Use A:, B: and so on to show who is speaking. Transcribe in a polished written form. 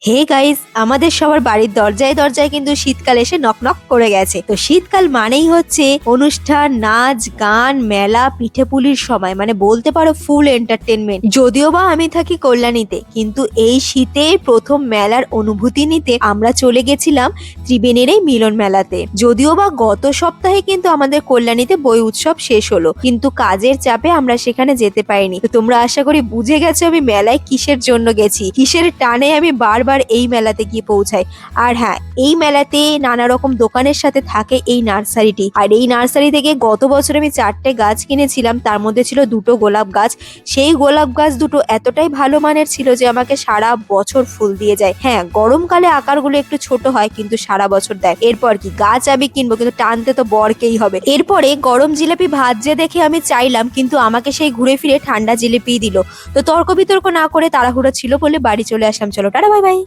A: Hey guys, আমাদের সবার বাড়ির দরজায় দরজায় কিন্তু শীতকাল এসে নক নক করে গেছে। তো শীতকাল মানেই হচ্ছে অনুষ্ঠান, নাচ, গান, মেলা, পিঠেপুলির সময়, মানে বলতে পারো ফুল এন্টারটেনমেন্ট। যদিও বা আমি থাকি কল্যাণীতে, কিন্তু এই শীতে প্রথম মেলার অনুভূতি নিতে আমরা চলে গেছিলাম ত্রিবেণীর এই মিলন মেলাতে। যদিও বা গত সপ্তাহে কিন্তু আমাদের কল্যাণীতে বই উৎসব শেষ হলো, কিন্তু কাজের চাপে আমরা সেখানে যেতে পারিনি। তো তোমরা আশা করি বুঝে গেছো আমি মেলায় কিসের জন্য গেছি, কিসের টানে আমি বারবার এই মেলাতে গিয়ে পৌঁছাই। আর হ্যাঁ, এই মেলাতে নানা রকম দোকানের সাথে থাকে এই নার্সারিটি। আর এই নার্সারি থেকে গত বছর আমি 4টে গাছ কিনেছিলাম, তার মধ্যে ছিল 2টো গোলাপ গাছ। সেই গোলাপ গাছ দুটো এতটাই ভালো মানের ছিল যে আমাকে সারা বছর ফুল দিয়ে যায়। হ্যাঁ, গরমকালে আকারগুলো একটু ছোট হয়, কিন্তু সারা বছর দেয়। এরপর কি, গাছ আমি কিনবো, কিন্তু টানতে তো বরকেই হবে। এরপরে গরম জিলাপি ভাজছে দেখে আমি চাইলাম, কিন্তু আমাকে সেই ঘুরে ফিরে ঠান্ডা জিলিপি দিল। তো তর্ক বিতর্ক না করে তাড়াহুড়ো ছিল বলে বাড়ি চলে আসলাম। চলো টাটা, বাই বাই।